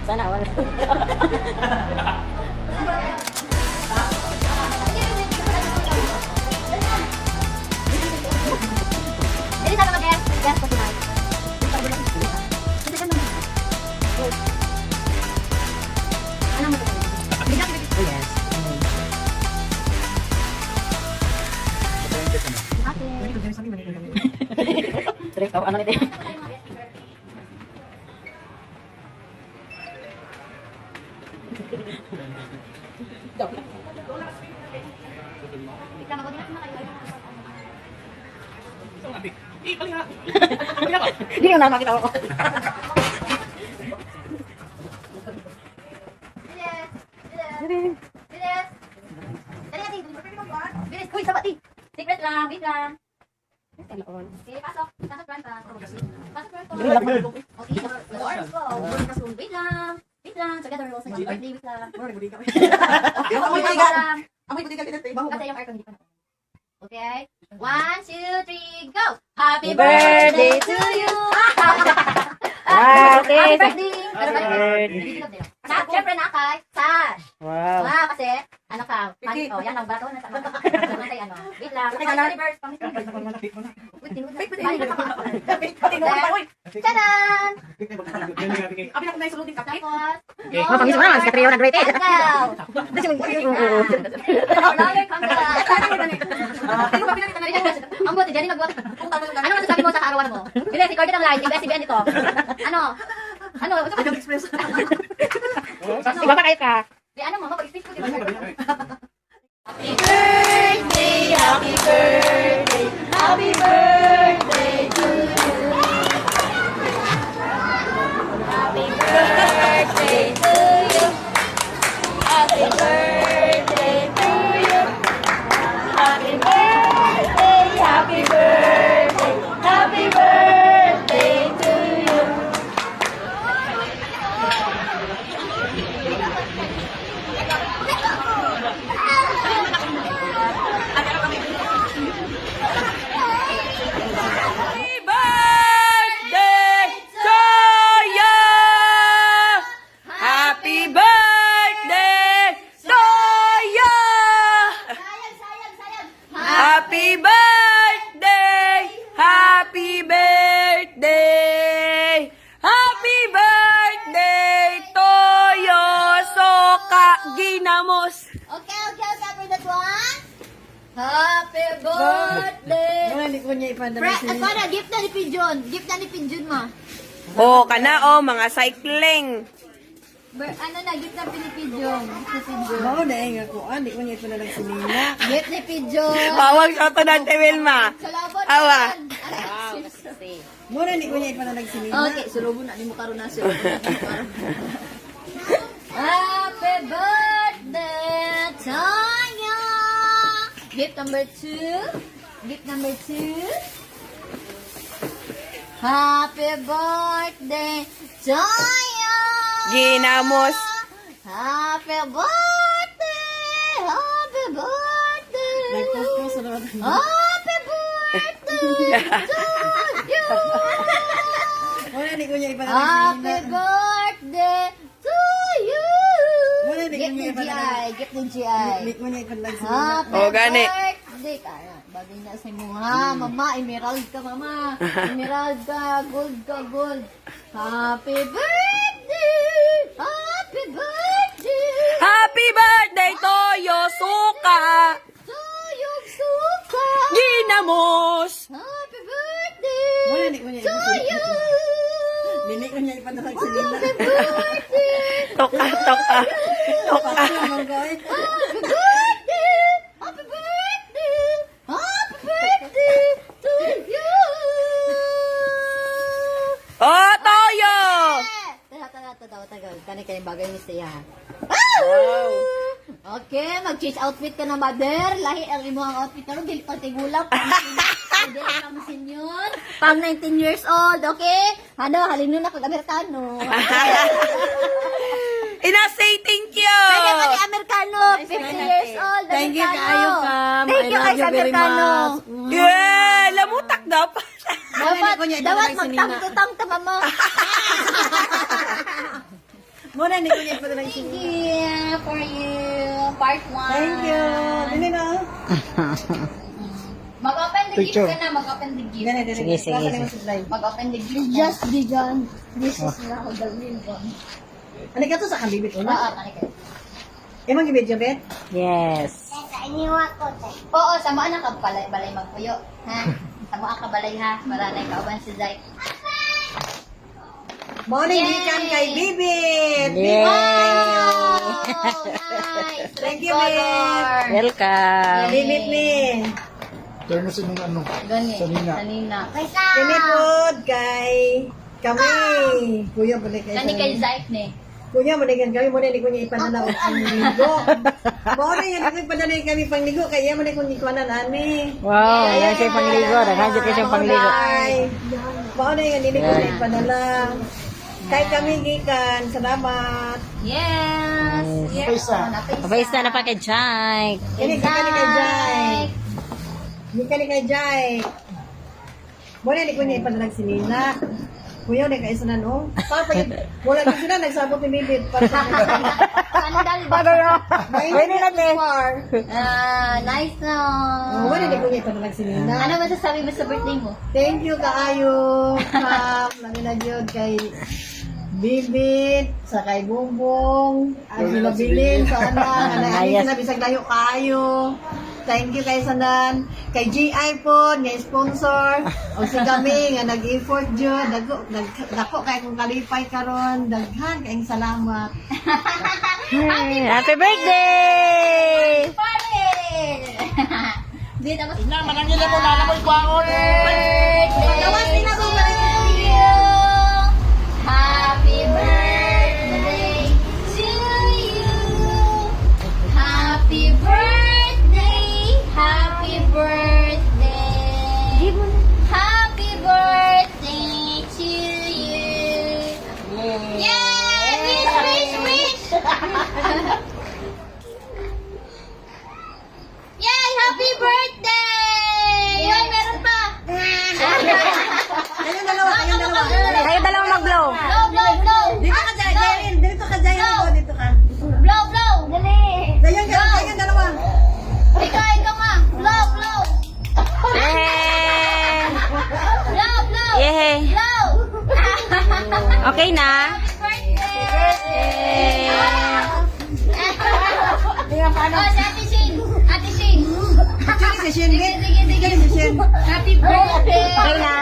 Sana wala. Jadi sama mag-gas. Gas ko tonight. Ano mo ito? Oh yes. Sorry, ano nito? Hindi ko na makita ko. Bilis! Bilis! Dali natin! Bilis! Uy, sabat eh! Secret lang! Wait lang! Okay, pasok! Pasok planta! Pasok planta! Okay, the door is closed! Wait lang! Wait lang! Together, also yung birthday, wait lang! Wait lang! Kasi yung aircon dito na. Okay? 1, 2, 3, go! Happy birthday to you! Happy birthday! Siyempre na kay Sash! Wow. Wow, kasi, ano ka, oh, yan ang bato na sa mga kay ano. Wait lang, pang-reverse, Wait, tinuloy na pa. Tadaan! Tapos, Mapangis mo naman, si Katrio nag-rated. let's go! Lover comes Ang buti, Jenny magbuhat. Ano masasabi mo sa arawan mo? Bilis, recorded ang live, SBN ito. Ano? Ano? Iba pa kayo ka. Di ano mo, mapag-speak ko, di ba? Happy birthday, happy birthday, happy birthday to you. Happy birthday to you. Happy birthday to you. Happy birthday, happy birthday, happy birthday to you. Happy birthday to you! Happy birthday to you! Happy birthday! Happy birthday! Happy birthday to you! Soka ginamos! Okay, for that one. Happy birthday! Hindi ko niya ipadala Ako na, gift na ni Pigeon. Gift na ni Pigeon, ma. Oh, kana mga cycling. Ano na, gift na ni Pigeon. Si Pigeon. Oo, dahil nga ko. Hindi ko niya ipadala si Nina. Gift ni Pigeon. Pawag sa to ng Wilma. Salabot Awa. Muna, hindi ko niya ipadala si Nina. Okay, sulubo na. Di mo karoon na sila. Happy birthday to you. Gift number 2. Gift number 2. Happy birthday to you. Ginamos. Happy birthday. Happy birthday. Nagpapos sa naman. Happy birthday to you. Muna, hindi ko niya ipadala si Happy Nina. birthday to you. Wala, hindi ko Gift niya ng ipadala. GI. Gift ng GI. Hindi ko niya ipadala si Nina. Happy Oh, gani. birthday. Kaya, bagay na sa mo ha. Mama, emerald ka mama. Emerald ka. Gold ka, gold. Happy birthday. Happy birthday. Happy birthday to you, suka. To you, suka. Ginamos. Happy birthday. Wala, hindi ko niya To ipadala. you. Hindi ko niya ipadala si Nina. Happy birthday. Toka, toka. Toka. Pati ang mga gawin. Happy birthday! Happy birthday! Happy birthday to you! Oh, Toyo. Tagal. Kani bagay ni siya. Wow! Okay, mag-change outfit ka na, mother. Lahi ang imo ang outfit na rin. Dili pang tigulang. Dili lang masin yun. Pang 19 years old, okay? Ano, halino na kag-Amerikano. Ina say thank you. Pwede pa ni Amerikano. 50 years old. Thank you Amerikano. kaayo, Pam. Thank I you love kay you very Amerikano. much. Yeah, lamutak dapat. Dapat, ko niya dapat ipadala si Nina. magtang-tang ka, mama. Muna, hindi ko niya ipadala ng sinina. Yeah, for you. Part 1. Thank you. Dili na. Mag-open the gift ka na. Mag-open the gift. Dili, dili. Sige. Mag-open the gift. Just begun. This is now the real one. Ano ka to sa kabibit ko Oo, na? tanik. Imang gibidyo, Bet? Yes. Oo, samaan na ka balay magpuyo. Ha? Samaan ka balay ha. Maranay ka uban si Zay. Morning, Yay! gikan kay Bibit. Yay! Oh, nice. Thank you, color. Welcome. Bibit ni. Turno sa nung ano. Gani. Sanina. Sanina. Kinipod kay kami. Kuya, balik kayo. Kani kay Zay ni. Kuya, balikan kami. Muna, hindi ko niya ipadala ang ligo. Muna, hindi ko ipadala kami pangligo. Kaya muna ko ikuanan, ani. Wow, yan siya pangligo. Naghansi kayo siyang pangligo. Muna, hindi ko niya ipadala. Kay kami gikan. Salamat. Yes. Paisa. Abay na pa kay Jai. Kini kani kay Jai. Kani kay Jai. Muna, hindi ko niya ipadala ang sinina. Kuya, hindi ka isa na, no? Wala din sila, nagsabot ni Bibit. Sandal ba? Pwede natin. Nice na. Wala, hindi ko niya ipadala ang sinina. Ano masasabi mo sa birthday mo? Thank you kaayo. Lagi na yun kay Bibit, sa kay Bongbong, at sinabilin sa anak. Ano na bisag layo kaayo. Thank you kay Sandan, kay GI po, nga sponsor. O si kami nga nag-effort jud, dako kay kung kalipay karon, daghan kayong salamat. Happy birthday! Party! Di na mas... Manangila mo, lalamoy ko ako. Gawas nila ko pa rin you. Happy birthday to you. Happy birthday. Happy birthday. Happy birthday to you. Yay! Wish! Yay! Happy birthday! Yay! Meron pa! Kayong dalawa, kayong dalawa. Kayo dalawang mag-blow. Blow, blow, blow! Dito ka, Jailin. Dito ka, Jailin. Dito ka. Blow, blow! Dali! Kayong dalawa. Ikaw nga! Blow, blow! Yay! Blow, blow! Yay! Blow! Okay na? Happy birthday! Oh, si Ate Shin! Ate Shin! Sige, si Shin. Sige, sige, sige. Sige, si Shin. Happy birthday! Okay na?